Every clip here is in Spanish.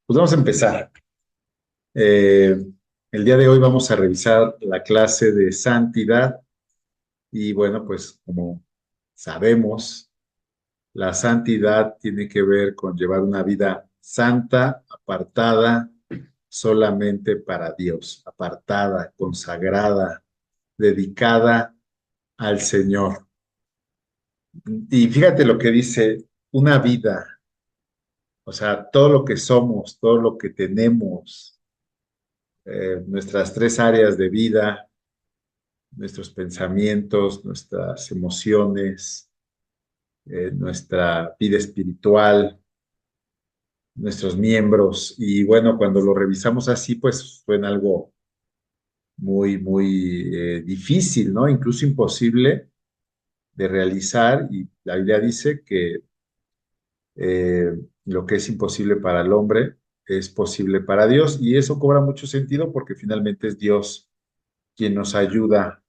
Pues vamos a empezar. Eh, el día de hoy vamos a revisar la clase de santidad y bueno, pues como sabemos, la santidad tiene que ver con llevar una vida santa, apartada solamente para Dios, apartada, consagrada, dedicada al Señor. Y fíjate lo que dice, una vida, o sea, todo lo que somos, todo lo que tenemos, nuestras tres áreas de vida, nuestros pensamientos, nuestras emociones, nuestra vida espiritual, nuestros miembros. Y bueno, cuando lo revisamos así, pues suena algo muy difícil, ¿no? Incluso imposible de realizar. Y la Biblia dice que eh, lo que es imposible para el hombre es posible para Dios. Y eso cobra mucho sentido porque finalmente es Dios quien nos ayuda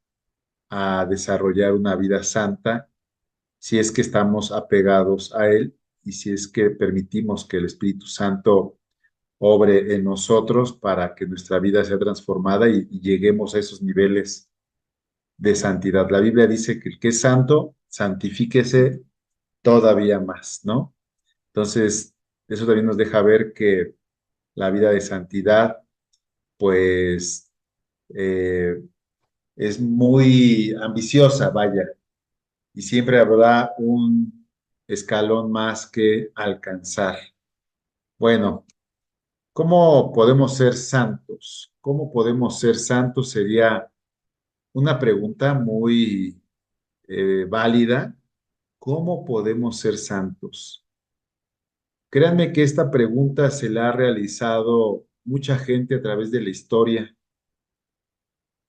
a desarrollar una vida santa si es que estamos apegados a Él y si es que permitimos que el Espíritu Santo obre en nosotros para que nuestra vida sea transformada y lleguemos a esos niveles de santidad. La Biblia dice que el que es santo, santifíquese todavía más, ¿no? Entonces, eso también nos deja ver que la vida de santidad, pues, eh, es muy ambiciosa, vaya, y siempre habrá un escalón más que alcanzar. Bueno, ¿cómo podemos ser santos? ¿Cómo podemos ser santos? Sería una pregunta muy válida. ¿Cómo podemos ser santos? Créanme que esta pregunta se la ha realizado mucha gente a través de la historia.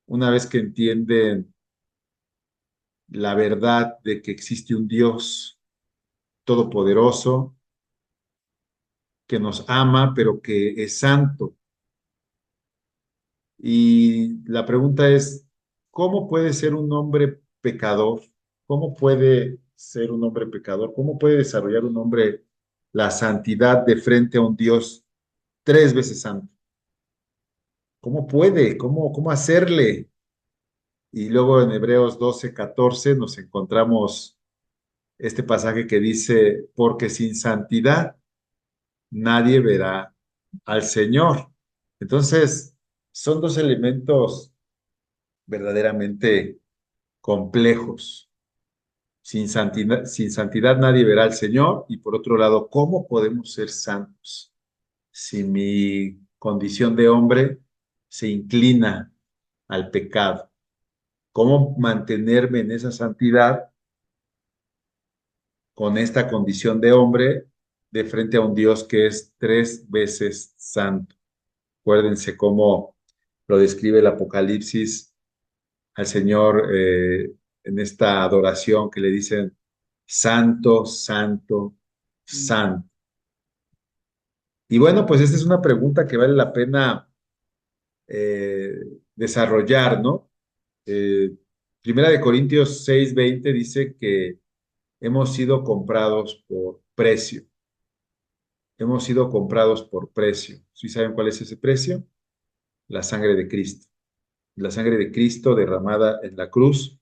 Una vez que entienden la verdad de que existe un Dios todopoderoso, que nos ama, pero que es santo. Y la pregunta es, ¿cómo puede ser un hombre pecador? ¿Cómo puede ser un hombre pecador? ¿Cómo puede desarrollar un hombre la santidad de frente a un Dios tres veces santo? ¿Cómo puede? ¿Cómo hacerle? Y luego en Hebreos 12:14 nos encontramos este pasaje que dice, porque sin santidad nadie verá al Señor. Entonces, son dos elementos verdaderamente complejos. Sin santidad nadie verá al Señor. Y por otro lado, ¿cómo podemos ser santos si mi condición de hombre se inclina al pecado? ¿Cómo mantenerme en esa santidad con esta condición de hombre de frente a un Dios que es tres veces santo? Acuérdense cómo lo describe el Apocalipsis al Señor en esta adoración que le dicen santo, santo, santo. Y bueno, pues esta es una pregunta que vale la pena eh, desarrollar, ¿no? Eh, Primera de Corintios 6:20 dice que hemos sido comprados por precio. Hemos sido comprados por precio. ¿Sí saben cuál es ese precio? La sangre de Cristo. La sangre de Cristo derramada en la cruz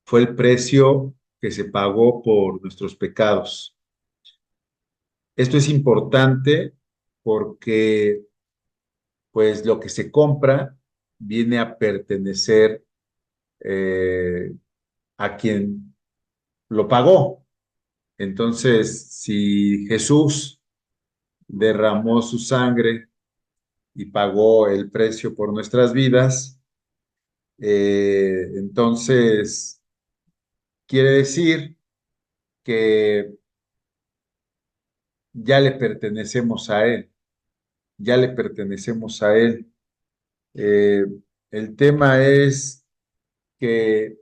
fue el precio que se pagó por nuestros pecados. Esto es importante porque pues lo que se compra viene a pertenecer eh, a quien lo pagó. Entonces, si Jesús derramó su sangre y pagó el precio por nuestras vidas, entonces quiere decir que ya le pertenecemos a Él, ya le pertenecemos a Él. Eh, el tema es que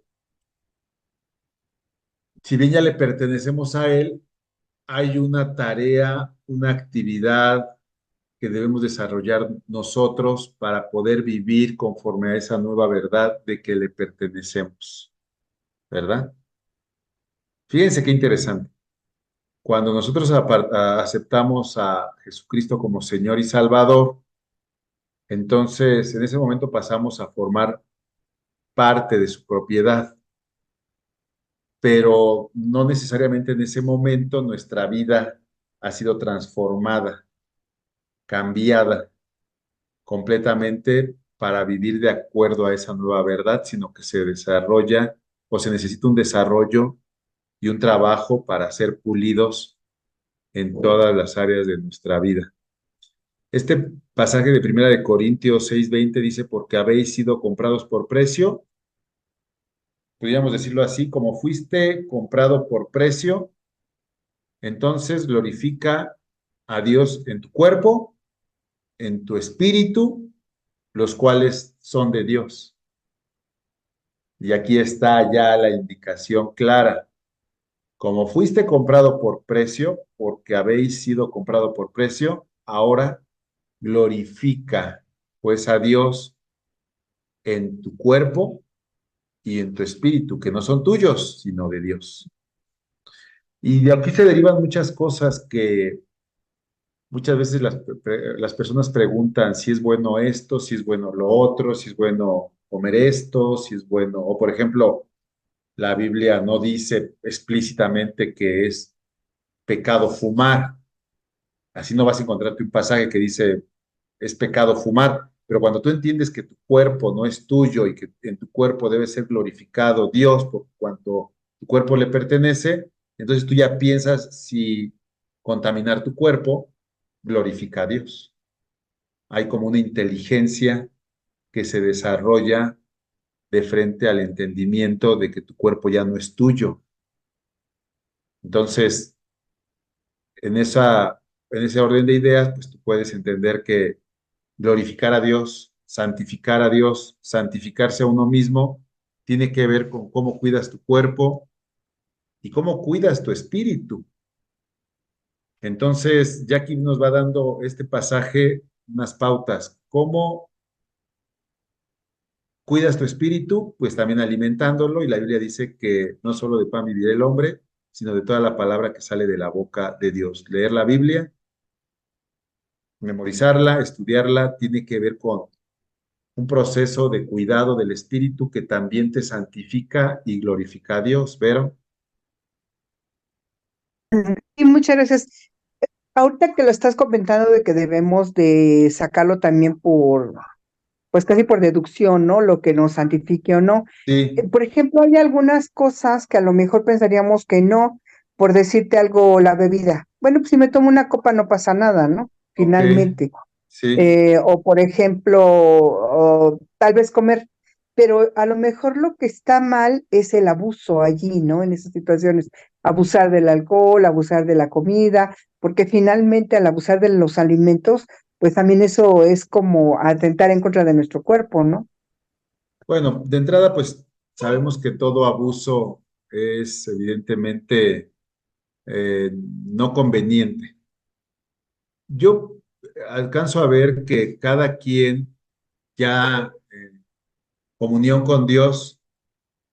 si bien ya le pertenecemos a Él, hay una tarea, una actividad que debemos desarrollar nosotros para poder vivir conforme a esa nueva verdad de que le pertenecemos, ¿verdad? Fíjense qué interesante. Cuando nosotros aceptamos a Jesucristo como Señor y Salvador, entonces en ese momento pasamos a formar parte de su propiedad, pero no necesariamente en ese momento nuestra vida ha sido transformada, cambiada completamente para vivir de acuerdo a esa nueva verdad, sino que se desarrolla o se necesita un desarrollo y un trabajo para ser pulidos en todas las áreas de nuestra vida. Este pasaje de Primera de Corintios 6:20 dice, porque habéis sido comprados por precio, podríamos decirlo así, como fuiste comprado por precio, entonces glorifica a Dios en tu cuerpo, en tu espíritu, los cuales son de Dios. Y aquí está ya la indicación clara. Como fuiste comprado por precio, porque habéis sido comprado por precio, ahora glorifica pues a Dios en tu cuerpo y en tu espíritu, que no son tuyos, sino de Dios. Y de aquí se derivan muchas cosas que muchas veces las personas preguntan si es bueno esto, si es bueno lo otro, si es bueno comer esto, si es bueno, o por ejemplo, la Biblia no dice explícitamente que es pecado fumar. Así no vas a encontrarte un pasaje que dice es pecado fumar, pero cuando tú entiendes que tu cuerpo no es tuyo y que en tu cuerpo debe ser glorificado Dios por cuanto tu cuerpo le pertenece, entonces tú ya piensas si contaminar tu cuerpo glorifica a Dios. Hay como una inteligencia que se desarrolla de frente al entendimiento de que tu cuerpo ya no es tuyo. Entonces, en en ese orden de ideas, pues tú puedes entender que glorificar a Dios, santificar a Dios, santificarse a uno mismo, tiene que ver con cómo cuidas tu cuerpo y cómo cuidas tu espíritu. Entonces, Jackie nos va dando este pasaje unas pautas. ¿Cómo cuidas tu espíritu? Pues también alimentándolo, y la Biblia dice que no solo de pan vivirá el hombre, sino de toda la palabra que sale de la boca de Dios. Leer la Biblia, memorizarla, estudiarla, tiene que ver con un proceso de cuidado del espíritu que también te santifica y glorifica a Dios, Vero. Y muchas gracias. Ahorita que lo estás comentando de que debemos de sacarlo también pues casi por deducción, ¿no? Lo que nos santifique o no. Sí, Por ejemplo, hay algunas cosas que a lo mejor pensaríamos que no, por decirte algo, la bebida. Bueno, pues si me tomo una copa no pasa nada, ¿no? ok, Finalmente. sí. O por ejemplo, o tal vez comer, pero a lo mejor lo que está mal es el abuso allí, ¿no? En esas situaciones, abusar del alcohol, abusar de la comida, porque finalmente al abusar de los alimentos, pues también eso es como atentar en contra de nuestro cuerpo, ¿no? Bueno, de entrada, pues sabemos que todo abuso es evidentemente no conveniente. Yo alcanzo a ver que cada quien ya en comunión con Dios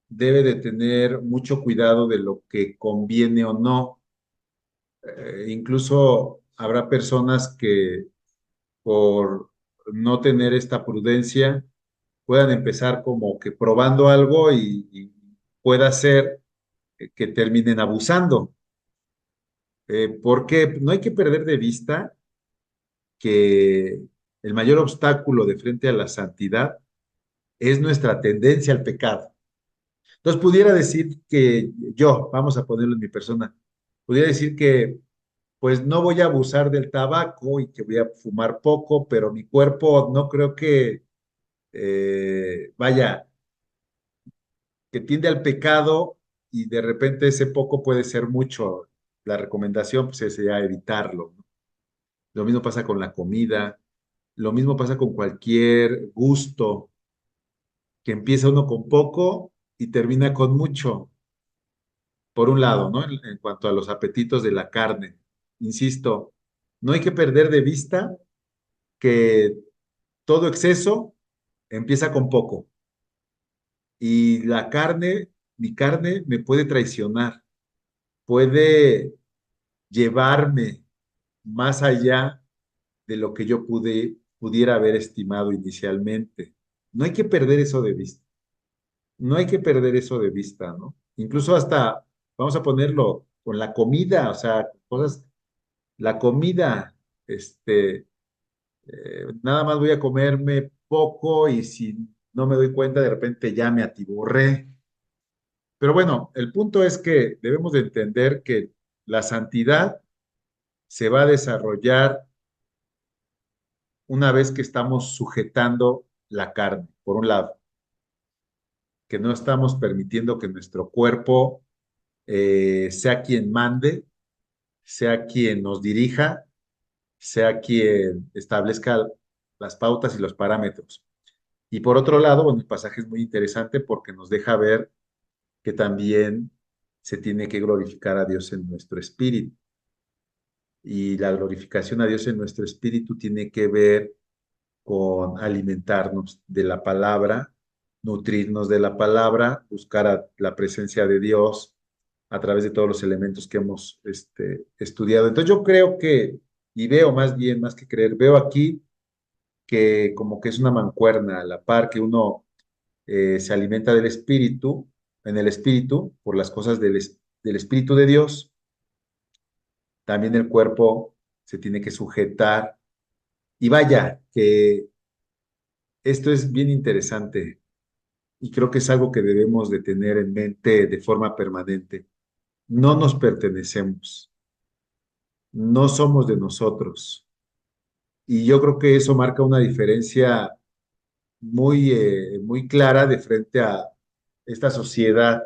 debe de tener mucho cuidado de lo que conviene o no. Incluso habrá personas que por no tener esta prudencia puedan empezar como que probando algo y pueda ser que terminen abusando. Porque no hay que perder de vista que el mayor obstáculo de frente a la santidad es nuestra tendencia al pecado. Entonces pudiera decir que yo, vamos a ponerlo en mi persona, pudiera decir que pues no voy a abusar del tabaco y que voy a fumar poco, pero mi cuerpo no creo que vaya, que tiende al pecado y de repente ese poco puede ser mucho. La recomendación pues sería evitarlo, ¿no? Lo mismo pasa con la comida, lo mismo pasa con cualquier gusto, que empieza uno con poco y termina con mucho, por un lado, ¿no? En cuanto a los apetitos de la carne. Insisto, no hay que perder de vista que todo exceso empieza con poco y la carne, mi carne me puede traicionar, puede llevarme más allá de lo que yo pudiera haber estimado inicialmente. No hay que perder eso de vista. No hay que perder eso de vista, ¿no? Incluso hasta, vamos a ponerlo con la comida, o sea, cosas, la comida, nada más voy a comerme poco y si no me doy cuenta, de repente ya me atiborré. Pero bueno, el punto es que debemos de entender que la santidad se va a desarrollar una vez que estamos sujetando la carne, por un lado, que no estamos permitiendo que nuestro cuerpo sea quien mande, sea quien nos dirija, sea quien establezca las pautas y los parámetros. Y por otro lado, bueno, el pasaje es muy interesante porque nos deja ver que también se tiene que glorificar a Dios en nuestro espíritu. Y la glorificación a Dios en nuestro espíritu tiene que ver con alimentarnos de la palabra, nutrirnos de la palabra, buscar la presencia de Dios a través de todos los elementos que hemos estudiado. Entonces yo creo que, y veo más bien, más que creer, veo aquí que como que es una mancuerna a la par que uno se alimenta del espíritu, en el espíritu, por las cosas del espíritu de Dios, también el cuerpo se tiene que sujetar. Y vaya, que esto es bien interesante y creo que es algo que debemos de tener en mente de forma permanente. No nos pertenecemos, no somos de nosotros. Y yo creo que eso marca una diferencia muy clara de frente a esta sociedad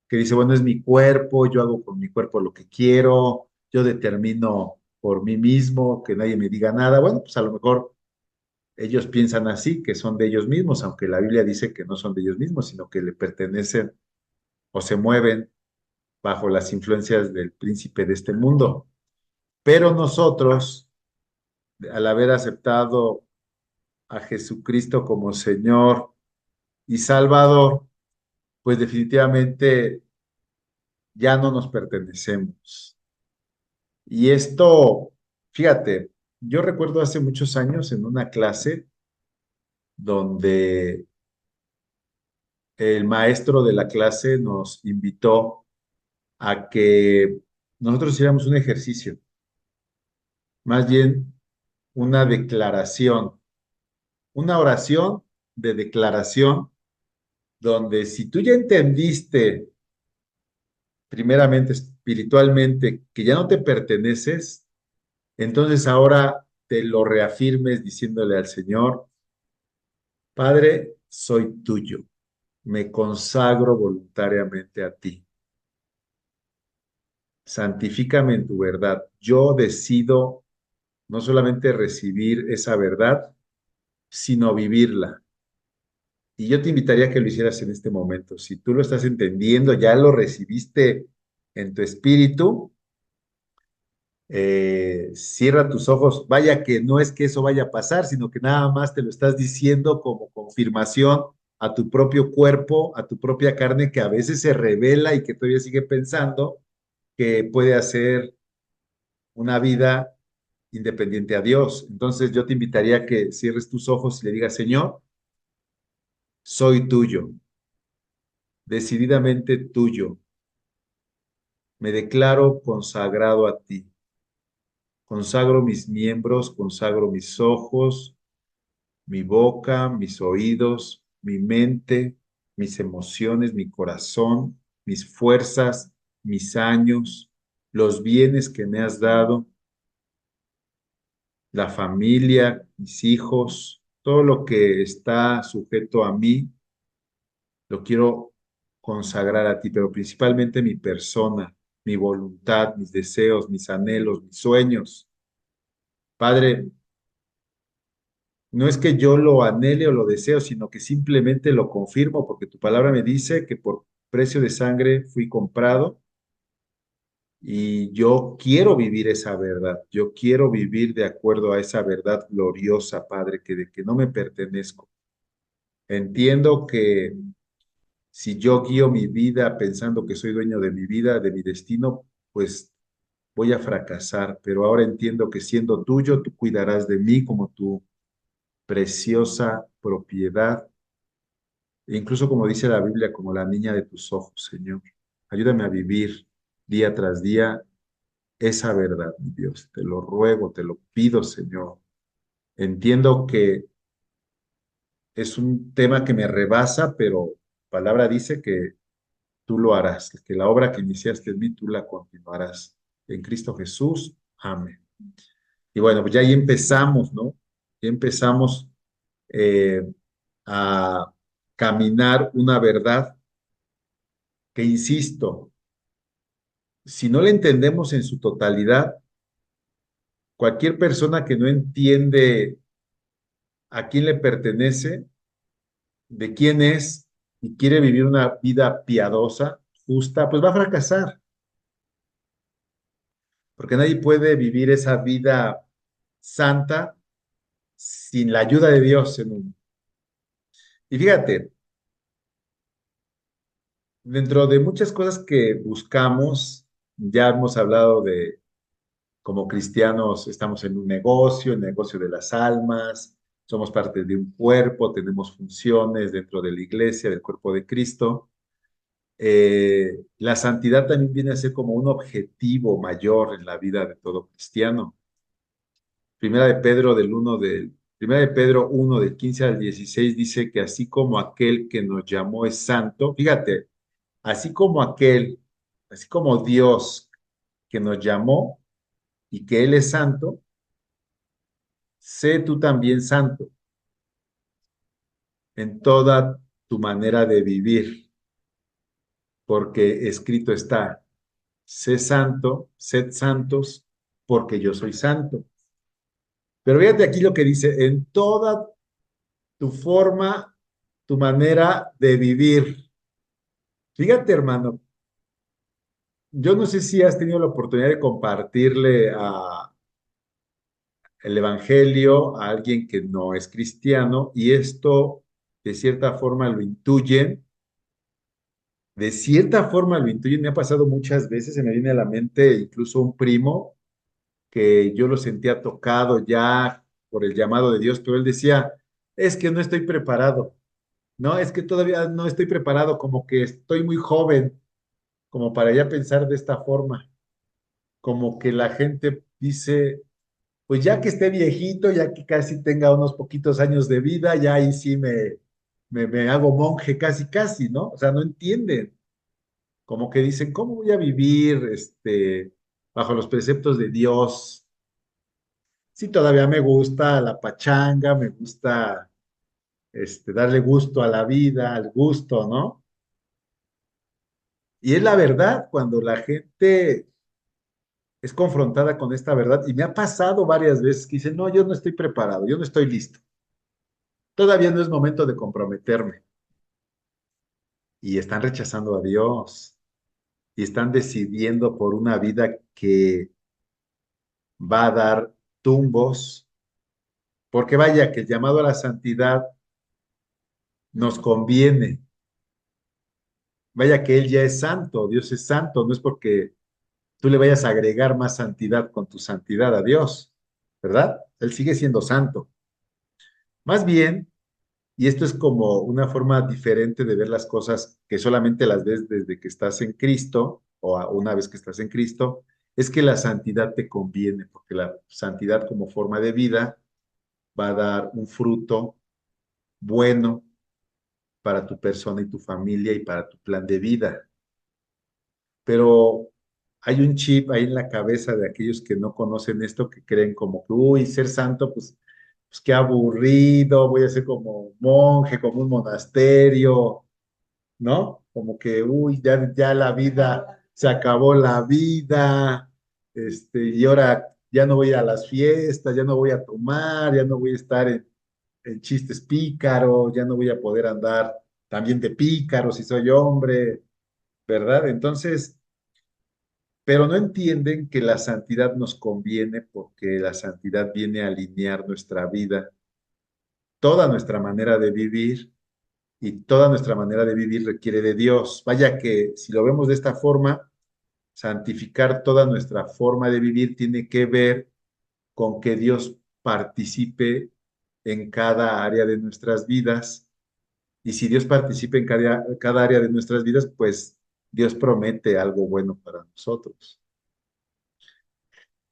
que dice, bueno, es mi cuerpo, yo hago con mi cuerpo lo que quiero, yo determino por mí mismo, que nadie me diga nada. Bueno, pues a lo mejor ellos piensan así, que son de ellos mismos, aunque la Biblia dice que no son de ellos mismos, sino que le pertenecen o se mueven bajo las influencias del príncipe de este mundo. Pero nosotros, al haber aceptado a Jesucristo como Señor y Salvador, pues definitivamente ya no nos pertenecemos. Y esto, fíjate, yo recuerdo hace muchos años en una clase donde el maestro de la clase nos invitó a que nosotros hiciéramos un ejercicio, más bien una declaración, una oración de declaración, donde si tú ya entendiste primeramente espiritualmente que ya no te perteneces, entonces ahora te lo reafirmes diciéndole al Señor, Padre, soy tuyo, me consagro voluntariamente a ti, santifícame en tu verdad, yo decido no solamente recibir esa verdad, sino vivirla. Y yo te invitaría a que lo hicieras en este momento. Si tú lo estás entendiendo, ya lo recibiste en tu espíritu, cierra tus ojos. Vaya que no es que eso vaya a pasar, sino que nada más te lo estás diciendo como confirmación a tu propio cuerpo, a tu propia carne, que a veces se revela y que todavía sigue pensando que puede hacer una vida independiente a Dios. Entonces yo te invitaría a que cierres tus ojos y le digas, Señor, soy tuyo, decididamente tuyo. Me declaro consagrado a ti. Consagro mis miembros, consagro mis ojos, mi boca, mis oídos, mi mente, mis emociones, mi corazón, mis fuerzas, mis años, los bienes que me has dado, la familia, mis hijos, todo lo que está sujeto a mí, lo quiero consagrar a ti, pero principalmente mi persona, mi voluntad, mis deseos, mis anhelos, mis sueños. Padre, no es que yo lo anhele o lo deseo, sino que simplemente lo confirmo, porque tu palabra me dice que por precio de sangre fui comprado y yo quiero vivir esa verdad. Yo quiero vivir de acuerdo a esa verdad gloriosa, Padre, que de que no me pertenezco. Entiendo que si yo guío mi vida pensando que soy dueño de mi vida, de mi destino, pues voy a fracasar, pero ahora entiendo que siendo tuyo, tú cuidarás de mí como tu preciosa propiedad, e incluso como dice la Biblia, como la niña de tus ojos, Señor. Ayúdame a vivir día tras día esa verdad, mi Dios. Te lo ruego, te lo pido, Señor. Entiendo que es un tema que me rebasa, pero palabra dice que tú lo harás, que la obra que iniciaste en mí, tú la continuarás. En Cristo Jesús, amén. Y bueno, pues ya ahí empezamos, ¿no? Ya empezamos eh, a caminar una verdad que, insisto, si no la entendemos en su totalidad, cualquier persona que no entiende a quién le pertenece, de quién es y quiere vivir una vida piadosa, justa, pues va a fracasar, porque nadie puede vivir esa vida santa sin la ayuda de Dios en uno. Y fíjate, dentro de muchas cosas que buscamos, ya hemos hablado de como cristianos estamos en un negocio, el negocio de las almas, somos parte de un cuerpo, tenemos funciones dentro de la iglesia, del cuerpo de Cristo. La santidad también viene a ser como un objetivo mayor en la vida de todo cristiano. Primera de Pedro 1, del 15 al 16 dice que así como aquel que nos llamó es santo, fíjate, así como así como Dios que nos llamó y que Él es santo, sé tú también santo en toda tu manera de vivir, porque escrito está, sé santo, sed santos, porque yo soy santo. Pero fíjate aquí lo que dice, en toda tu forma, tu manera de vivir. Fíjate, hermano, yo no sé si has tenido la oportunidad de compartirle el evangelio a alguien que no es cristiano y esto de cierta forma lo intuyen, de cierta forma lo intuyen, me ha pasado muchas veces, se me viene a la mente incluso un primo que yo lo sentía tocado ya por el llamado de Dios, pero él decía, es que no estoy preparado, no, es que todavía no estoy preparado, como que estoy muy joven, como para ya pensar de esta forma, como que la gente dice, pues ya que esté viejito, ya que casi tenga unos poquitos años de vida, ya ahí sí me hago monje casi, casi, ¿no? O sea, no entienden, como que dicen, ¿cómo voy a vivir bajo los preceptos de Dios? Sí, todavía me gusta la pachanga, me gusta darle gusto a la vida, al gusto, ¿no? Y es la verdad, cuando la gente es confrontada con esta verdad, y me ha pasado varias veces que dicen, no, yo no estoy preparado, yo no estoy listo, todavía no es momento de comprometerme, y están rechazando a Dios, y están decidiendo por una vida que va a dar tumbos, porque vaya, que el llamado a la santidad nos conviene, vaya que Él ya es santo, Dios es santo, no es porque tú le vayas a agregar más santidad con tu santidad a Dios, ¿verdad? Él sigue siendo santo. Más bien, y esto es como una forma diferente de ver las cosas que solamente las ves desde que estás en Cristo o una vez que estás en Cristo, es que la santidad te conviene, porque la santidad como forma de vida va a dar un fruto bueno para tu persona y tu familia y para tu plan de vida. Pero hay un chip ahí en la cabeza de aquellos que no conocen esto, que creen como que, uy, ser santo, pues qué aburrido, voy a ser como monje, como un monasterio, ¿no? Como que, uy, ya la vida, se acabó la vida, y ahora ya no voy a las fiestas, ya no voy a tomar, ya no voy a estar en chistes pícaros, ya no voy a poder andar también de pícaro si soy hombre, ¿verdad? Entonces, pero no entienden que la santidad nos conviene porque la santidad viene a alinear nuestra vida, toda nuestra manera de vivir y toda nuestra manera de vivir requiere de Dios. Vaya que si lo vemos de esta forma, santificar toda nuestra forma de vivir tiene que ver con que Dios participe en cada área de nuestras vidas. Y si Dios participa en cada área de nuestras vidas, pues Dios promete algo bueno para nosotros.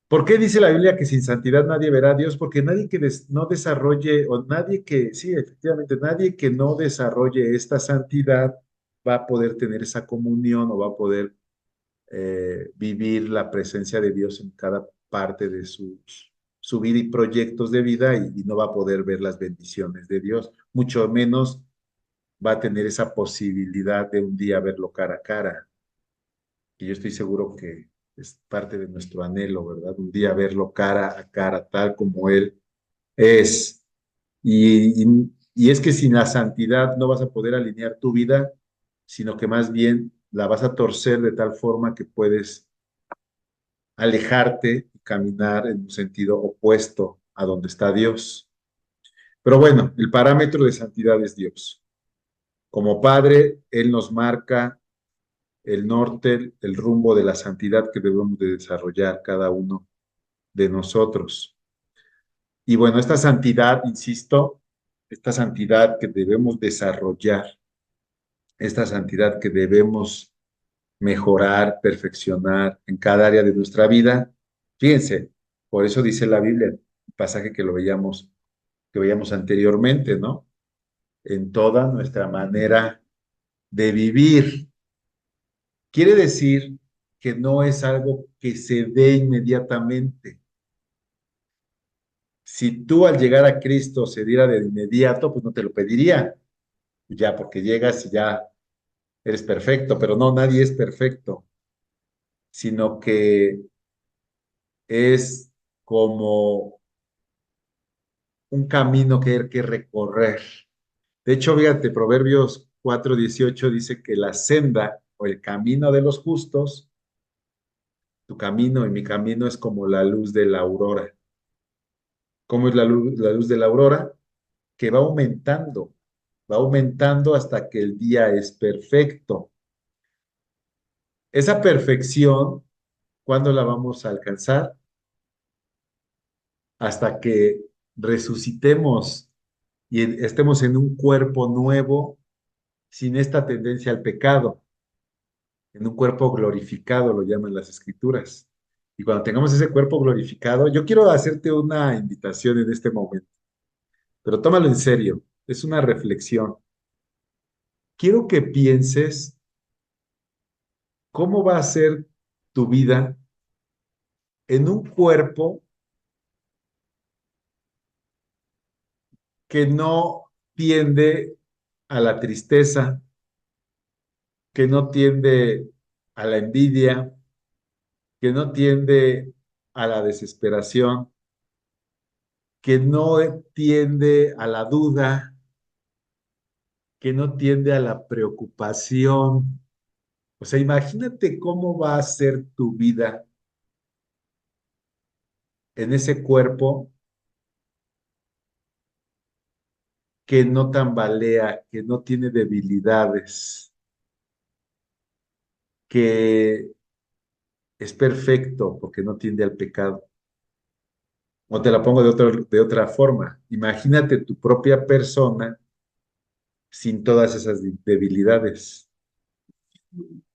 ¿Por qué dice la Biblia que sin santidad nadie verá a Dios? Porque nadie que no desarrolle, o nadie que, sí, efectivamente, nadie que no desarrolle esta santidad va a poder tener esa comunión o va a poder vivir la presencia de Dios en cada parte de su vida y proyectos de vida y no va a poder ver las bendiciones de Dios, mucho menos va a tener esa posibilidad de un día verlo cara a cara. Y yo estoy seguro que es parte de nuestro anhelo, ¿verdad? Un día verlo cara a cara, tal como Él es. Y es que sin la santidad no vas a poder alinear tu vida, sino que más bien la vas a torcer de tal forma que puedes alejarte y caminar en un sentido opuesto a donde está Dios. Pero bueno, el parámetro de santidad es Dios. Como Padre, Él nos marca el norte, el rumbo de la santidad que debemos de desarrollar cada uno de nosotros. Y bueno, esta santidad, insisto, esta santidad que debemos desarrollar, esta santidad que debemos mejorar, perfeccionar en cada área de nuestra vida, fíjense, por eso dice la Biblia, el pasaje que veíamos anteriormente, ¿no? En toda nuestra manera de vivir. Quiere decir que no es algo que se dé inmediatamente. Si tú al llegar a Cristo se diera de inmediato, pues no te lo pediría, ya porque llegas y ya eres perfecto, pero no, nadie es perfecto, sino que es como un camino que hay que recorrer. De hecho, fíjate, Proverbios 4:18 dice que la senda o el camino de los justos, tu camino y mi camino es como la luz de la aurora. ¿Cómo es la luz de la aurora? Que va aumentando hasta que el día es perfecto. Esa perfección, ¿cuándo la vamos a alcanzar? Hasta que resucitemos y estemos en un cuerpo nuevo sin esta tendencia al pecado, en un cuerpo glorificado, lo llaman las escrituras. Y cuando tengamos ese cuerpo glorificado, yo quiero hacerte una invitación en este momento, pero tómalo en serio, es una reflexión. Quiero que pienses cómo va a ser tu vida en un cuerpo que no tiende a la tristeza, que no tiende a la envidia, que no tiende a la desesperación, que no tiende a la duda, que no tiende a la preocupación. O sea, imagínate cómo va a ser tu vida en ese cuerpo que no tambalea, que no tiene debilidades, que es perfecto porque no tiende al pecado. O te la pongo de otra forma. Imagínate tu propia persona sin todas esas debilidades.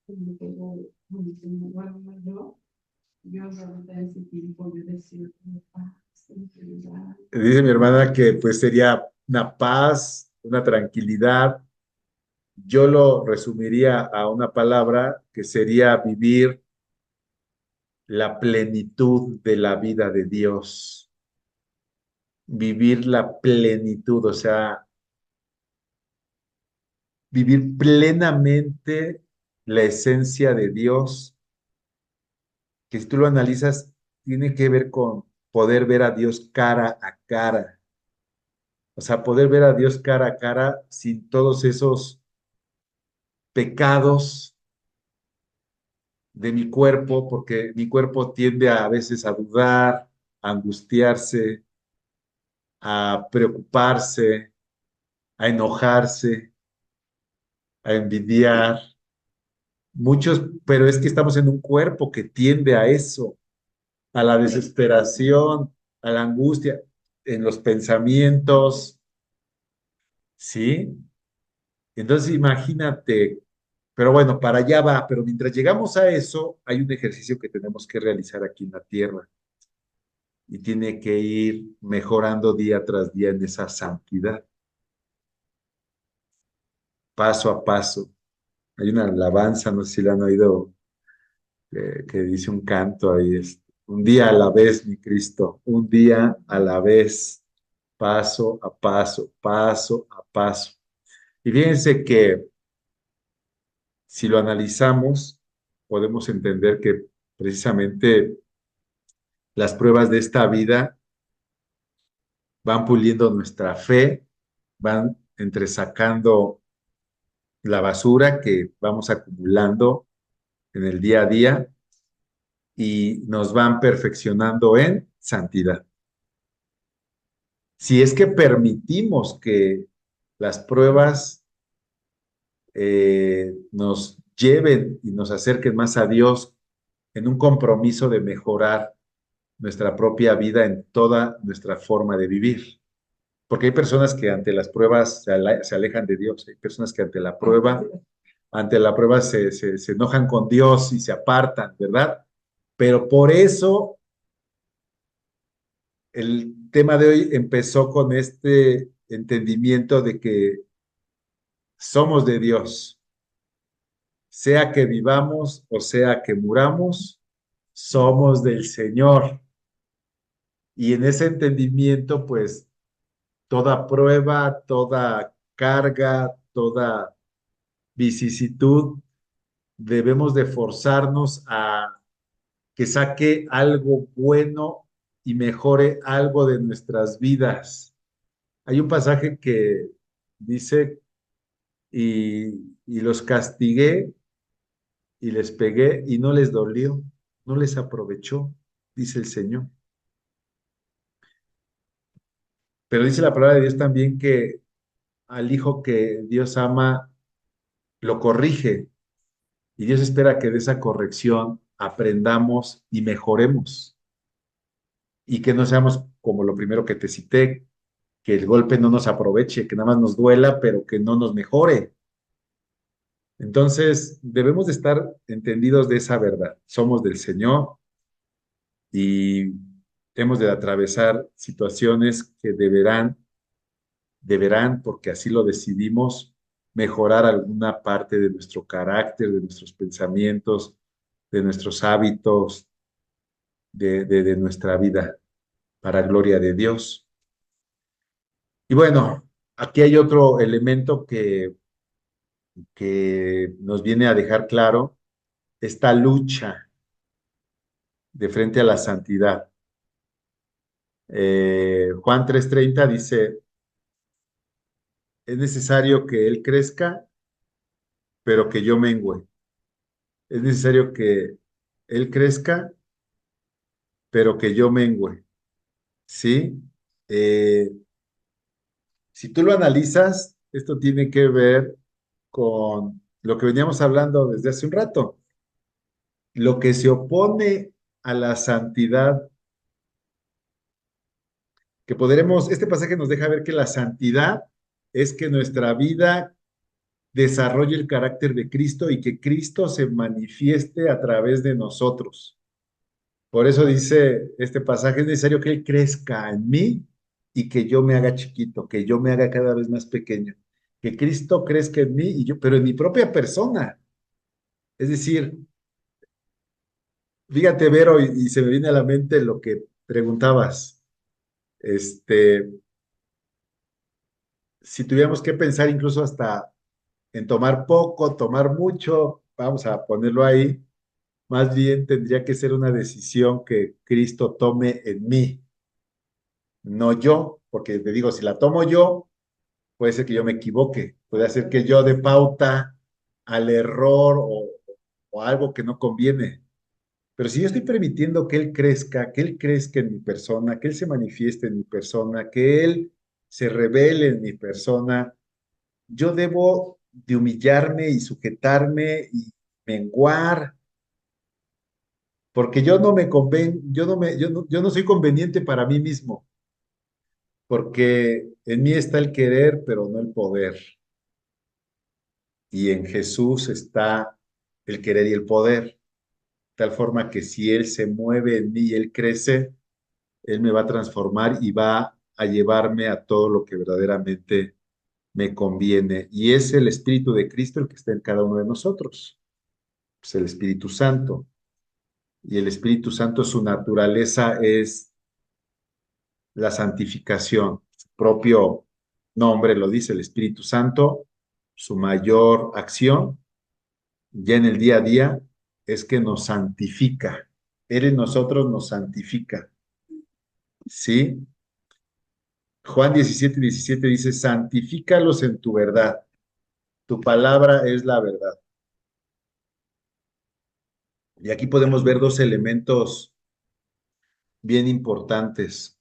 Yo ahorita ese tiempo yo decía, paz, tranquilidad. Dice mi hermana que pues sería una paz, una tranquilidad. Yo lo resumiría a una palabra que sería vivir la plenitud de la vida de Dios, vivir la plenitud, o sea, vivir plenamente la esencia de Dios, que si tú lo analizas, tiene que ver con poder ver a Dios cara a cara, o sea, poder ver a Dios cara a cara sin todos esos pecados de mi cuerpo, porque mi cuerpo tiende a veces a dudar, a angustiarse, a preocuparse, a enojarse, a envidiar, muchos, pero es que estamos en un cuerpo que tiende a eso, a la desesperación, a la angustia, en los pensamientos, ¿sí? Entonces imagínate, pero bueno, para allá va, pero mientras llegamos a eso, hay un ejercicio que tenemos que realizar aquí en la tierra y tiene que ir mejorando día tras día en esa santidad, paso a paso. Hay una alabanza, no sé si la han oído, que dice un canto ahí, es, un día a la vez, mi Cristo, un día a la vez, paso a paso, paso a paso. Y fíjense que si lo analizamos, podemos entender que precisamente las pruebas de esta vida van puliendo nuestra fe, van entresacando la basura que vamos acumulando en el día a día y nos van perfeccionando en santidad. Si es que permitimos que las pruebas nos lleven y nos acerquen más a Dios en un compromiso de mejorar nuestra propia vida en toda nuestra forma de vivir. Porque hay personas que ante las pruebas se alejan de Dios, hay personas que ante la prueba se enojan con Dios y se apartan, ¿verdad? Pero por eso el tema de hoy empezó con este entendimiento de que somos de Dios, sea que vivamos o sea que muramos, somos del Señor. Y en ese entendimiento, pues, toda prueba, toda carga, toda vicisitud, debemos de forzarnos a que saque algo bueno y mejore algo de nuestras vidas. Hay un pasaje que dice, y los castigué y les pegué y no les dolió, no les aprovechó, dice el Señor. Pero dice la palabra de Dios también que al hijo que Dios ama, lo corrige y Dios espera que de esa corrección aprendamos y mejoremos y que no seamos como lo primero que te cité, que el golpe no nos aproveche, que nada más nos duela, pero que no nos mejore. Entonces, debemos de estar entendidos de esa verdad. Somos del Señor y hemos de atravesar situaciones que deberán, porque así lo decidimos, mejorar alguna parte de nuestro carácter, de nuestros pensamientos, de nuestros hábitos, de nuestra vida, para gloria de Dios. Y bueno, aquí hay otro elemento que nos viene a dejar claro esta lucha de frente a la santidad. Juan 3:30 dice, es necesario que Él crezca, pero que yo mengüe. Es necesario que Él crezca, pero que yo mengüe. ¿Sí? Eh, si tú lo analizas, esto tiene que ver con lo que veníamos hablando desde hace un rato. Lo que se opone a la santidad, que podremos, este pasaje nos deja ver que la santidad es que nuestra vida desarrolle el carácter de Cristo y que Cristo se manifieste a través de nosotros. Por eso dice este pasaje, es necesario que Él crezca en mí y que yo me haga chiquito, que yo me haga cada vez más pequeño, que Cristo crezca en mí y yo, pero en mi propia persona. Es decir, fíjate, Vero, y se me viene a la mente lo que preguntabas. Este, si tuviéramos que pensar incluso hasta en tomar poco, tomar mucho, vamos a ponerlo ahí, más bien tendría que ser una decisión que Cristo tome en mí, no yo, porque te digo, si la tomo yo, puede ser que yo me equivoque, puede ser que yo dé pauta al error o algo que no conviene. Pero si yo estoy permitiendo que Él crezca en mi persona, que Él se manifieste en mi persona, que Él se revele en mi persona, yo debo de humillarme y sujetarme y menguar, porque yo no me conven, yo no soy conveniente para mí mismo, porque en mí está el querer, pero no el poder. Y en Jesús está el querer y el poder, tal forma que si Él se mueve en mí y Él crece, Él me va a transformar y va a llevarme a todo lo que verdaderamente me conviene. Y es el Espíritu de Cristo el que está en cada uno de nosotros, es el Espíritu Santo. Y el Espíritu Santo, su naturaleza es la santificación. Su propio nombre lo dice, el Espíritu Santo, su mayor acción ya en el día a día es que nos santifica. Él en nosotros nos santifica. ¿Sí? Juan 17:17 dice, santifícalos en tu verdad. Tu palabra es la verdad. Y aquí podemos ver dos elementos bien importantes.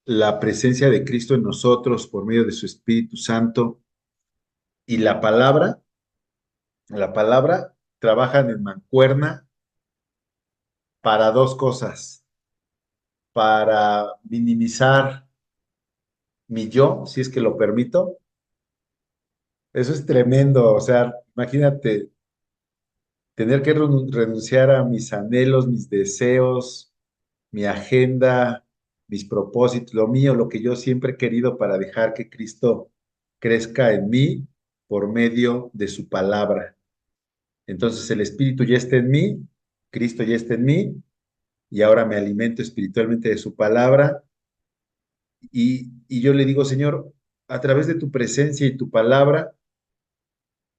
La presencia de Cristo en nosotros por medio de su Espíritu Santo y la palabra trabajan en mancuerna para dos cosas, para minimizar mi yo, si es que lo permito. Eso es tremendo, o sea, imagínate tener que renunciar a mis anhelos, mis deseos, mi agenda, mis propósitos, lo mío, lo que yo siempre he querido para dejar que Cristo crezca en mí por medio de su palabra. Entonces el Espíritu ya está en mí, Cristo ya está en mí, y ahora me alimento espiritualmente de su palabra, y yo le digo, Señor, a través de tu presencia y tu palabra,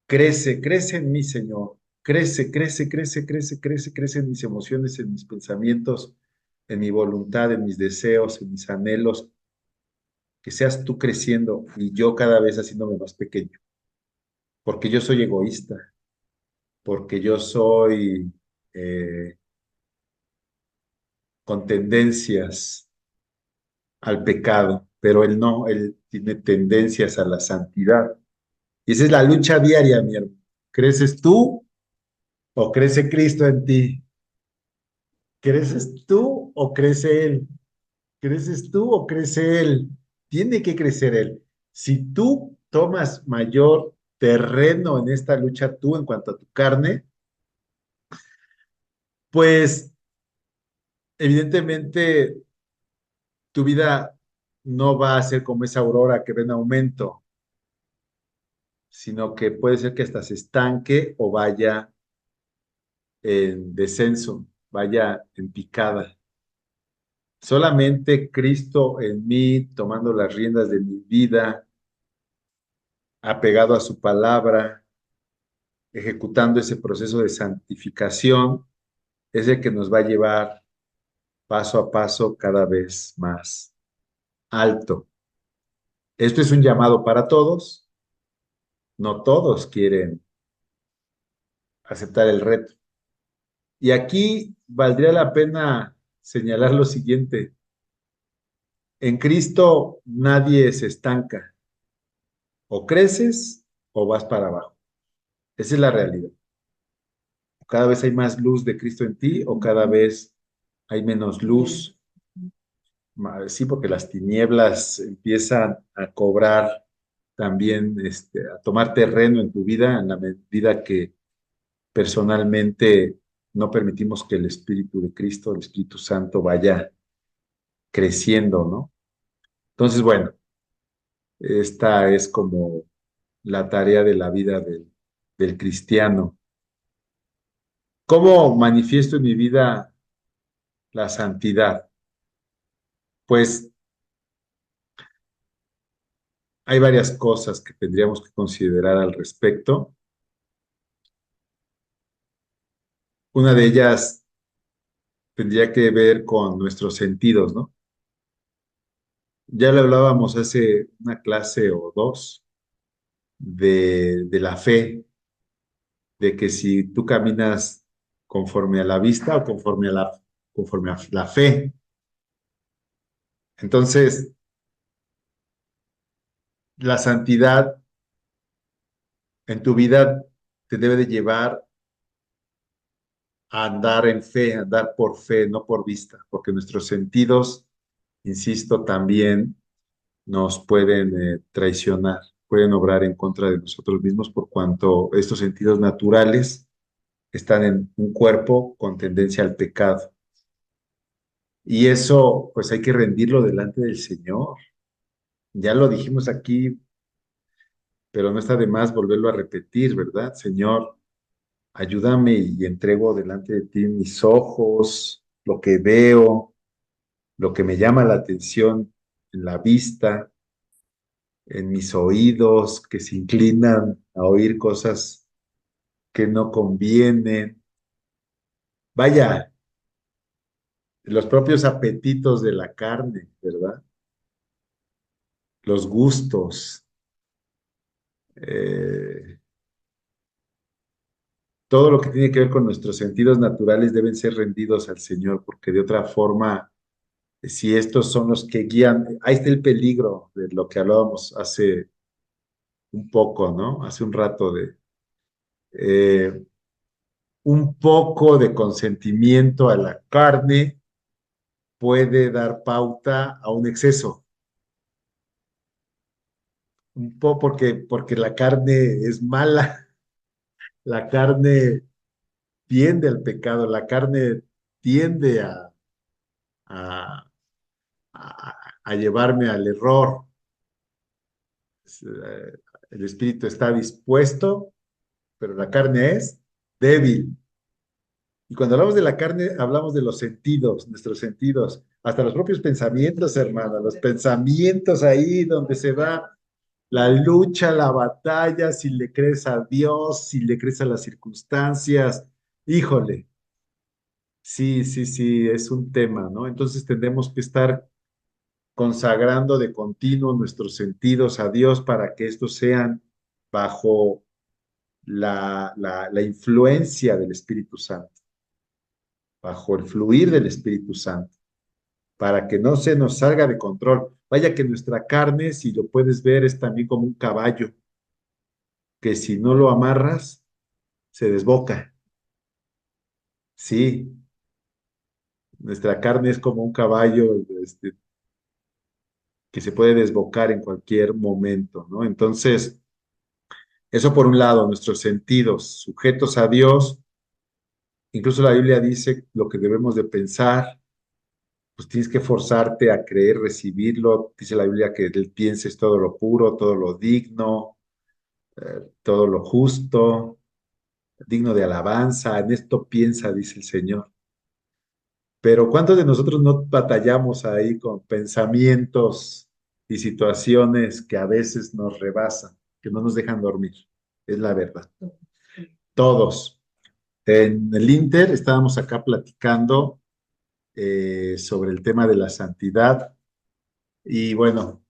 crece, crece en mí, Señor. Crece, crece, crece, crece, crece, crece en mis emociones, en mis pensamientos, en mi voluntad, en mis deseos, en mis anhelos. Que seas tú creciendo y yo cada vez haciéndome más pequeño. Porque yo soy egoísta, porque yo soy eh, con tendencias al pecado, pero él no, él tiene tendencias a la santidad. Y esa es la lucha diaria, mi hermano. ¿Creces tú o crece Cristo en ti? ¿Creces tú o crece Él? ¿Creces tú o crece Él? Tiene que crecer Él. Si tú tomas mayor terreno en esta lucha tú en cuanto a tu carne, pues evidentemente tu vida no va a ser como esa aurora que ve en aumento, sino que puede ser que hasta se estanque o vaya en descenso, vaya en picada. Solamente Cristo en mí, tomando las riendas de mi vida, apegado a su palabra, ejecutando ese proceso de santificación, es el que nos va a llevar paso a paso cada vez más alto. Esto es un llamado para todos, no todos quieren aceptar el reto. Y aquí valdría la pena señalar lo siguiente, en Cristo nadie se estanca, o creces o vas para abajo. Esa es la realidad. Cada vez hay más luz de Cristo en ti o cada vez hay menos luz. Sí, porque las tinieblas empiezan a cobrar también, a tomar terreno en tu vida en la medida que personalmente no permitimos que el Espíritu de Cristo, el Espíritu Santo, vaya creciendo, ¿no? Entonces, bueno, esta es como la tarea de la vida del cristiano. ¿Cómo manifiesto en mi vida la santidad? Pues hay varias cosas que tendríamos que considerar al respecto. Una de ellas tendría que ver con nuestros sentidos, ¿no? Ya le hablábamos hace una clase o dos de la fe, de que si tú caminas conforme a la vista o conforme a la fe. Entonces, la santidad en tu vida te debe de llevar a andar en fe, a andar por fe, no por vista, porque nuestros sentidos, insisto, también nos pueden traicionar, pueden obrar en contra de nosotros mismos por cuanto estos sentidos naturales están en un cuerpo con tendencia al pecado. Y eso, pues hay que rendirlo delante del Señor. Ya lo dijimos aquí, pero no está de más volverlo a repetir, ¿verdad? Señor, ayúdame y entrego delante de ti mis ojos, lo que veo, lo que me llama la atención en la vista, en mis oídos, que se inclinan a oír cosas que no convienen. Vaya, los propios apetitos de la carne, ¿verdad? Los gustos, eh, todo lo que tiene que ver con nuestros sentidos naturales deben ser rendidos al Señor, porque de otra forma, si estos son los que guían, ahí está el peligro de lo que hablábamos hace un poco, ¿no? Hace un rato de eh, un poco de consentimiento a la carne puede dar pauta a un exceso, un poco porque la carne es mala, la carne tiende al pecado, la carne tiende a, a llevarme al error. El espíritu está dispuesto, pero la carne es débil. Y cuando hablamos de la carne, hablamos de los sentidos, nuestros sentidos, hasta los propios pensamientos, hermana, los pensamientos ahí donde se va la lucha, la batalla, si le crees a Dios, si le crees a las circunstancias. Híjole, sí, sí, sí, es un tema, ¿no? Entonces tenemos que estar consagrando de continuo nuestros sentidos a Dios para que estos sean bajo la influencia del Espíritu Santo, bajo el fluir del Espíritu Santo, para que no se nos salga de control. Vaya que nuestra carne, si lo puedes ver, es también como un caballo, que si no lo amarras, se desboca. Sí, nuestra carne es como un caballo que se puede desbocar en cualquier momento, ¿no? Entonces, eso por un lado, nuestros sentidos sujetos a Dios, incluso la Biblia dice lo que debemos de pensar, pues tienes que forzarte a creer, recibirlo. Dice la Biblia que él pienses todo lo puro, todo lo digno, todo lo justo, digno de alabanza. En esto piensa, dice el Señor. Pero ¿cuántos de nosotros no batallamos ahí con pensamientos y situaciones que a veces nos rebasan, que no nos dejan dormir? Es la verdad. Todos. En el Inter estábamos acá platicando sobre el tema de la santidad y bueno,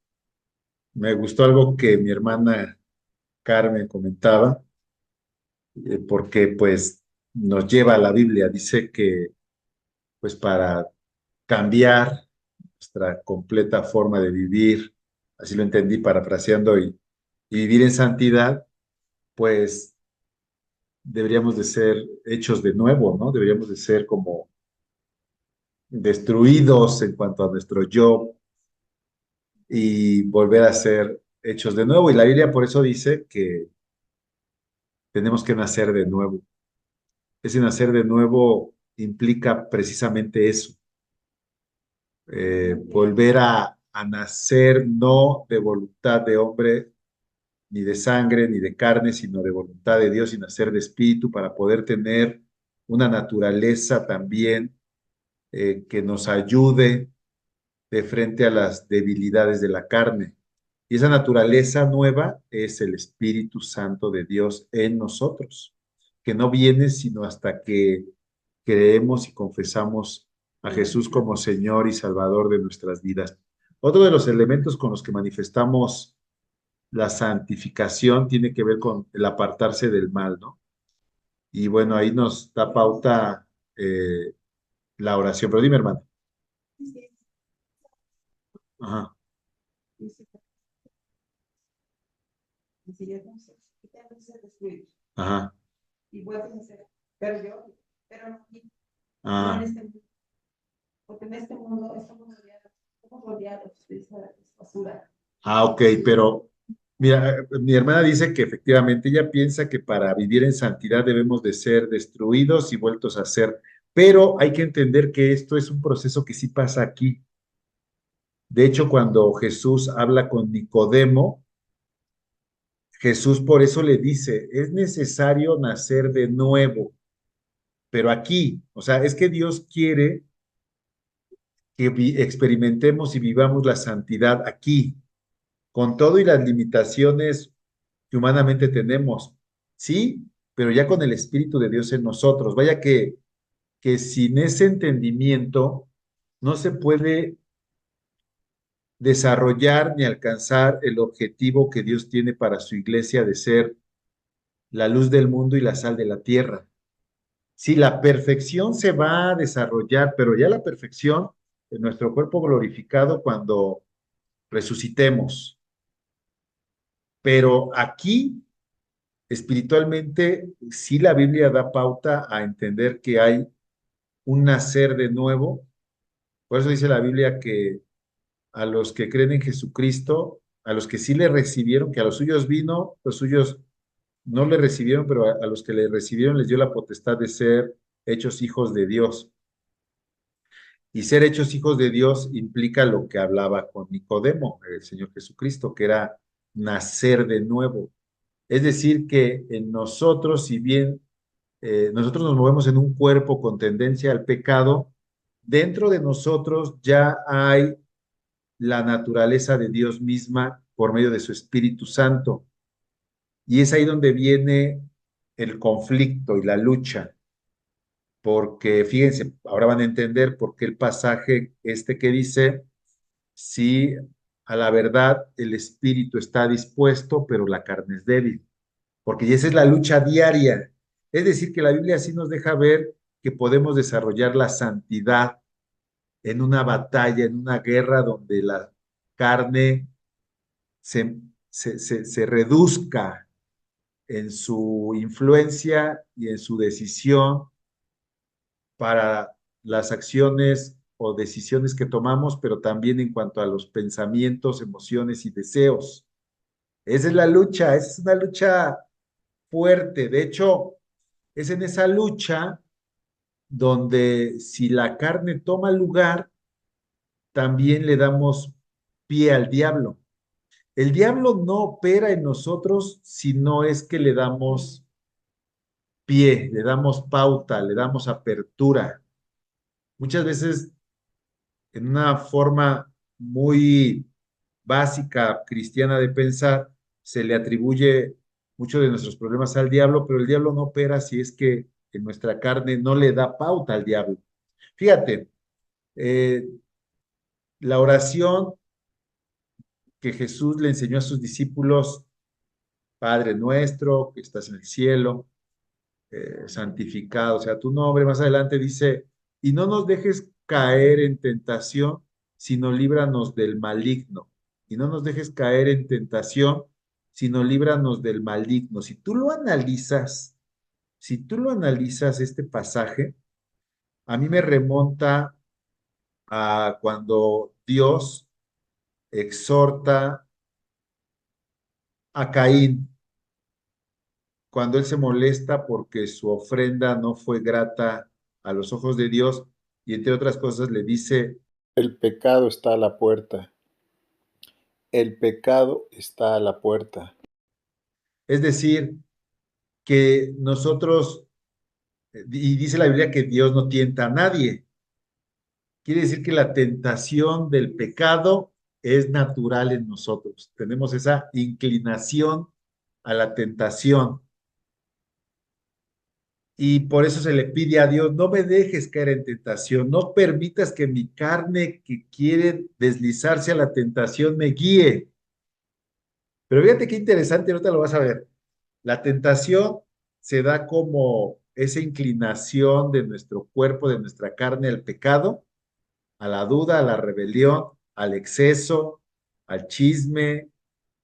me gustó algo que mi hermana Carmen comentaba, porque pues nos lleva a la Biblia. Dice que pues para cambiar nuestra completa forma de vivir, así lo entendí parafraseando, y vivir en santidad, pues deberíamos de ser hechos de nuevo, ¿no? Deberíamos de ser como destruidos en cuanto a nuestro yo y volver a ser hechos de nuevo. Y la Biblia por eso dice que tenemos que nacer de nuevo. Ese nacer de nuevo implica precisamente eso, volver a nacer no de voluntad de hombre, ni de sangre, ni de carne, sino de voluntad de Dios y nacer de espíritu para poder tener una naturaleza también que nos ayude de frente a las debilidades de la carne. Y esa naturaleza nueva es el Espíritu Santo de Dios en nosotros, que no viene sino hasta que creemos y confesamos a Jesús como Señor y Salvador de nuestras vidas. Otro de los elementos con los que manifestamos la santificación tiene que ver con el apartarse del mal, ¿no? Y bueno, ahí nos da pauta la oración. Pero dime, hermano. Ajá, ajá. y vuelves a ser, pero no, no en Ah, este mundo, porque en este mundo estamos rodeados de esa basura. ok, pero mira, mi hermana dice que efectivamente ella piensa que para vivir en santidad debemos de ser destruidos y vueltos a ser, pero hay que entender que esto es un proceso que sí pasa aquí. De hecho, cuando Jesús habla con Nicodemo, Jesús por eso le dice, es necesario nacer de nuevo, pero aquí, o sea, es que Dios quiere que experimentemos y vivamos la santidad aquí, con todo y las limitaciones que humanamente tenemos, sí, pero ya con el Espíritu de Dios en nosotros. Vaya que sin ese entendimiento no se puede desarrollar ni alcanzar el objetivo que Dios tiene para su iglesia de ser la luz del mundo y la sal de la tierra. Sí, la perfección se va a desarrollar, pero ya la perfección de nuestro cuerpo glorificado cuando resucitemos. Pero aquí, espiritualmente, sí la Biblia da pauta a entender que hay un nacer de nuevo. Por eso dice la Biblia que a los que creen en Jesucristo, a los que sí le recibieron, que a los suyos vino, los suyos no le recibieron, pero a los que le recibieron les dio la potestad de ser hechos hijos de Dios. Y ser hechos hijos de Dios implica lo que hablaba con Nicodemo, el Señor Jesucristo, que era nacer de nuevo. Es decir, que en nosotros, si bien nosotros nos movemos en un cuerpo con tendencia al pecado, dentro de nosotros ya hay la naturaleza de Dios misma por medio de su Espíritu Santo. Y es ahí donde viene el conflicto y la lucha, porque fíjense, ahora van a entender por qué el pasaje este que dice, sí, a la verdad el espíritu está dispuesto, pero la carne es débil, porque esa es la lucha diaria. Es decir, que la Biblia sí nos deja ver que podemos desarrollar la santidad en una batalla, en una guerra donde la carne se, se reduzca en su influencia y en su decisión para las acciones o decisiones que tomamos, pero también en cuanto a los pensamientos, emociones y deseos. Esa es la lucha, esa es una lucha fuerte. De hecho, es en esa lucha donde si la carne toma lugar, también le damos pie al diablo. El diablo no opera en nosotros si no es que le damos pie, le damos pauta, le damos apertura. Muchas veces en una forma muy básica cristiana de pensar, se le atribuye muchos de nuestros problemas al diablo, pero el diablo no opera si es que en nuestra carne no le da pauta al diablo. Fíjate, eh, la oración que Jesús le enseñó a sus discípulos, Padre nuestro que estás en el cielo, santificado sea tu nombre. Más adelante dice, y no nos dejes caer en tentación, sino líbranos del maligno. Y no nos dejes caer en tentación, sino líbranos del maligno. Si tú lo analizas este pasaje, a mí me remonta a cuando Dios exhorta a Caín, cuando él se molesta porque su ofrenda no fue grata a los ojos de Dios y entre otras cosas le dice, el pecado está a la puerta, el pecado está a la puerta. Es decir, que nosotros, y dice la Biblia que Dios no tienta a nadie, quiere decir que la tentación del pecado es natural en nosotros, tenemos esa inclinación a la tentación. Y por eso se le pide a Dios, no me dejes caer en tentación, no permitas que mi carne que quiere deslizarse a la tentación me guíe. Pero fíjate qué interesante, ahorita lo vas a ver. La tentación se da como esa inclinación de nuestro cuerpo, de nuestra carne al pecado, a la duda, a la rebelión, al exceso, al chisme,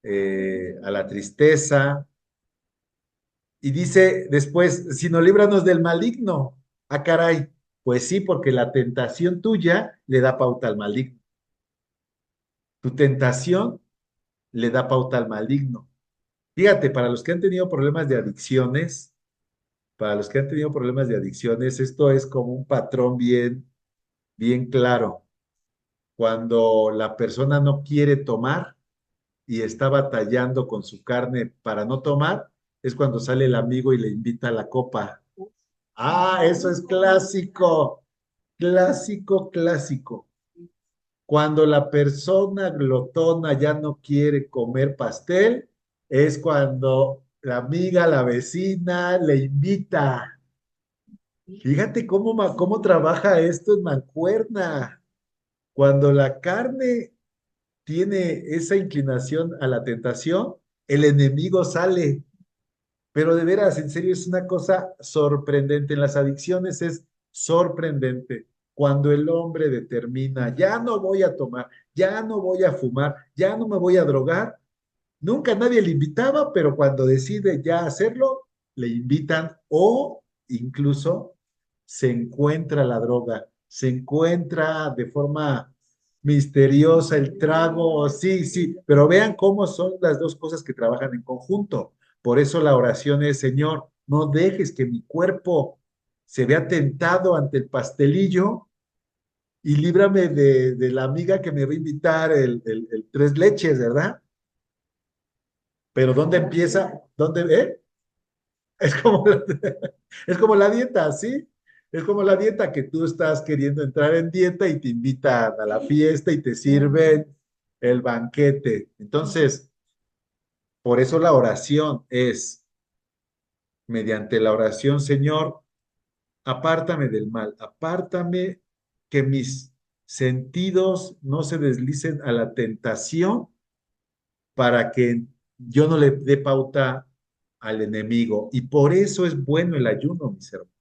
a la tristeza, Y dice después, sino líbranos del maligno. Ah, caray. Pues sí, porque la tentación tuya le da pauta al maligno. Tu tentación le da pauta al maligno. Fíjate, para los que han tenido problemas de adicciones, para los que han tenido problemas de adicciones, esto es como un patrón bien claro. Cuando la persona no quiere tomar y está batallando con su carne para no tomar, es cuando sale el amigo y le invita a la copa. Ah, eso es clásico, clásico, clásico. Cuando la persona glotona ya no quiere comer pastel, es cuando la amiga, la vecina le invita. Fíjate cómo trabaja esto en mancuerna. Cuando la carne tiene esa inclinación a la tentación, el enemigo sale. Pero de veras, en serio, es una cosa sorprendente. En las adicciones es sorprendente. Cuando el hombre determina, ya no voy a tomar, ya no voy a fumar, ya no me voy a drogar, nunca nadie le invitaba, pero cuando decide ya hacerlo, le invitan o incluso se encuentra la droga, se encuentra de forma misteriosa el trago, sí, sí, pero vean cómo son las dos cosas que trabajan en conjunto. Por eso la oración es, Señor, no dejes que mi cuerpo se vea tentado ante el pastelillo y líbrame de la amiga que me va a invitar el tres leches, ¿verdad? Pero ¿dónde empieza? ¿Dónde? Es como, es como la dieta, ¿sí? Es como la dieta que tú estás queriendo entrar en dieta y te invitan a la fiesta y te sirven el banquete. Entonces, por eso la oración es, mediante la oración, Señor, apártame del mal, apártame que mis sentidos no se deslicen a la tentación para que yo no le dé pauta al enemigo. Y por eso es bueno el ayuno, mis hermanos.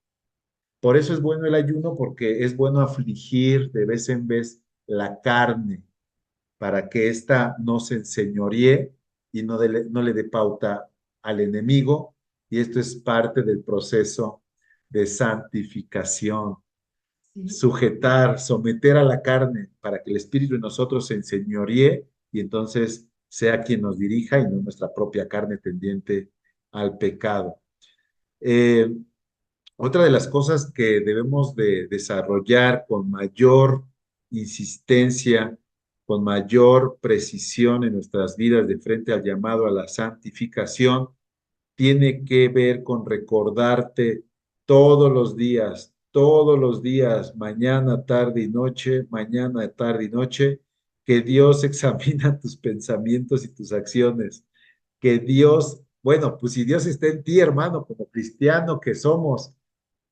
Por eso es bueno el ayuno, porque es bueno afligir de vez en vez la carne, para que ésta no se enseñoree y no le dé pauta al enemigo. Y esto es parte del proceso de santificación. Sujetar, someter a la carne para que el Espíritu en nosotros se enseñoree y entonces sea quien nos dirija y no nuestra propia carne tendiente al pecado. Eh, Otra de las cosas que debemos de desarrollar con mayor insistencia, con mayor precisión en nuestras vidas de frente al llamado a la santificación, tiene que ver con recordarte todos los días, mañana, tarde y noche, mañana, tarde y noche, que Dios examina tus pensamientos y tus acciones, que Dios, bueno, pues si Dios está en ti, hermano, como cristiano que somos,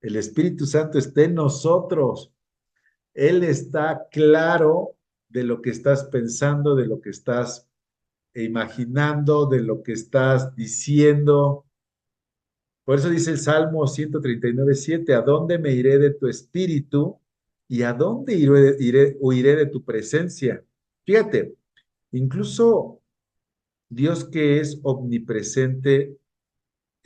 el Espíritu Santo está en nosotros. Él está claro de lo que estás pensando, de lo que estás imaginando, de lo que estás diciendo. Por eso dice el Salmo 139:7, ¿a dónde me iré de tu espíritu y a dónde huiré de tu presencia? Fíjate, incluso Dios que es omnipresente,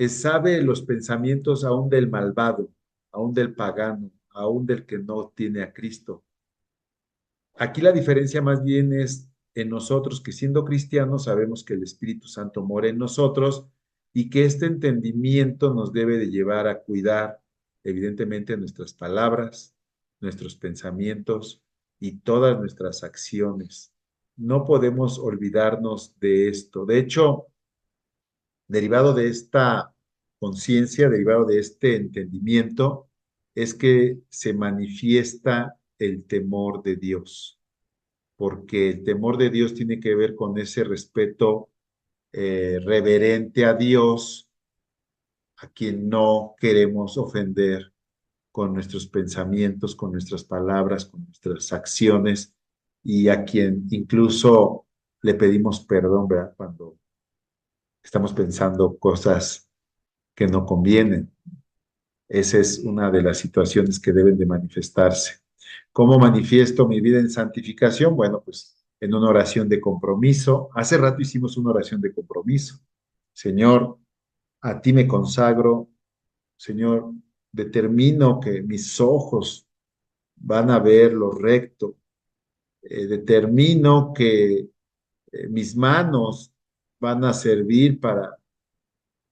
sabe los pensamientos aún del malvado, aún del pagano, aún del que no tiene a Cristo. Aquí la diferencia más bien es en nosotros, que siendo cristianos sabemos que el Espíritu Santo mora en nosotros y que este entendimiento nos debe de llevar a cuidar, evidentemente, nuestras palabras, nuestros pensamientos y todas nuestras acciones. No podemos olvidarnos de esto. De hecho, derivado de esta conciencia, derivado de este entendimiento, es que se manifiesta el temor de Dios, porque el temor de Dios tiene que ver con ese respeto reverente a Dios, a quien no queremos ofender con nuestros pensamientos, con nuestras palabras, con nuestras acciones, y a quien incluso le pedimos perdón, ¿verdad? Cuando estamos pensando cosas que no convienen. Esa es una de las situaciones que deben de manifestarse. ¿Cómo manifiesto mi vida en santificación? Bueno, pues en una oración de compromiso. Hace rato hicimos una oración de compromiso. Señor, a ti me consagro, Señor, determino que mis ojos van a ver lo recto, determino que mis manos van a servir para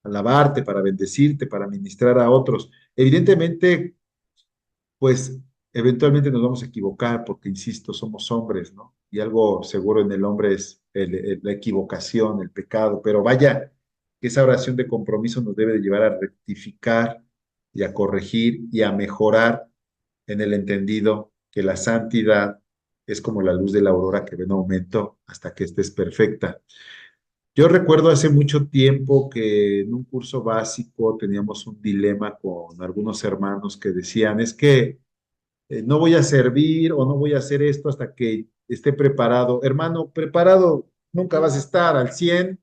alabarte, para bendecirte, para ministrar a otros. Evidentemente, pues eventualmente nos vamos a equivocar porque, insisto, somos hombres, ¿no? Y algo seguro en el hombre es la equivocación, el pecado, pero vaya, que esa oración de compromiso nos debe de llevar a rectificar y a corregir y a mejorar en el entendido que la santidad es como la luz de la aurora que ve en aumento hasta que estés perfecta. Yo recuerdo hace mucho tiempo que en un curso básico teníamos un dilema con algunos hermanos que decían, es que no voy a servir o no voy a hacer esto hasta que esté preparado. Hermano, preparado nunca vas a estar al 100.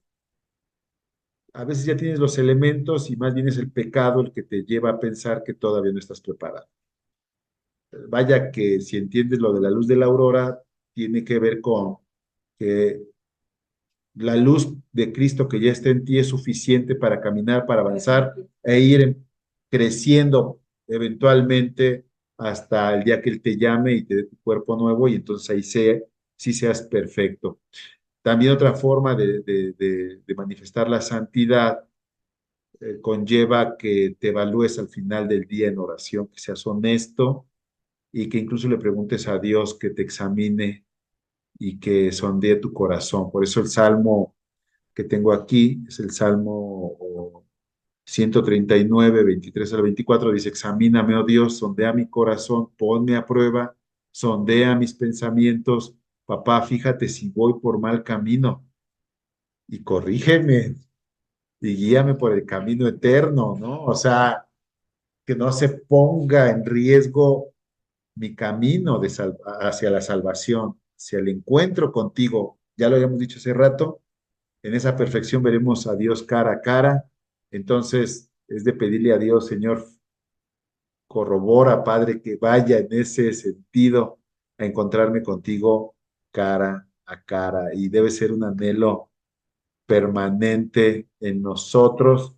A veces ya tienes los elementos y más bien es el pecado el que te lleva a pensar que todavía no estás preparado. Vaya que si entiendes lo de la luz de la aurora, tiene que ver con que la luz de Cristo que ya está en ti es suficiente para caminar, para avanzar e ir creciendo eventualmente hasta el día que Él te llame y te dé tu cuerpo nuevo y entonces ahí sí seas perfecto. También otra forma de manifestar la santidad conlleva que te evalúes al final del día en oración, que seas honesto y que incluso le preguntes a Dios que te examine y que sondee tu corazón. Por eso el Salmo que tengo aquí es el Salmo 139, 23 al 24, dice, examíname, oh Dios, sondea mi corazón, ponme a prueba, sondea mis pensamientos, papá, fíjate si voy por mal camino y corrígeme y guíame por el camino eterno, ¿no? O sea, que no se ponga en riesgo mi camino hacia la salvación, hacia el encuentro contigo. Ya lo habíamos dicho hace rato, en esa perfección veremos a Dios cara a cara. Entonces, es de pedirle a Dios, Señor, corrobora, Padre, que vaya en ese sentido a encontrarme contigo cara a cara. Y debe ser un anhelo permanente en nosotros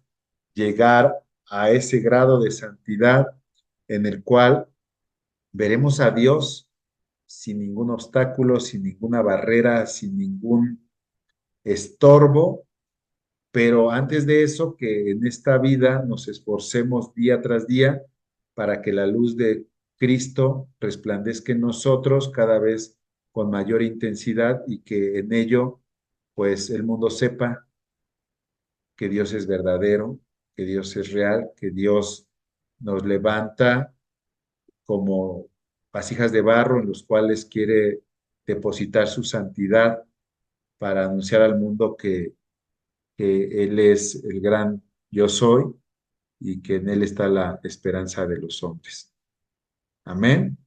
llegar a ese grado de santidad en el cual veremos a Dios sin ningún obstáculo, sin ninguna barrera, sin ningún estorbo, pero antes de eso, que en esta vida nos esforcemos día tras día para que la luz de Cristo resplandezca en nosotros cada vez con mayor intensidad y que en ello, pues el mundo sepa que Dios es verdadero, que Dios es real, que Dios nos levanta como vasijas de barro en los cuales quiere depositar su santidad para anunciar al mundo que Él es el gran yo soy y que en Él está la esperanza de los hombres. Amén.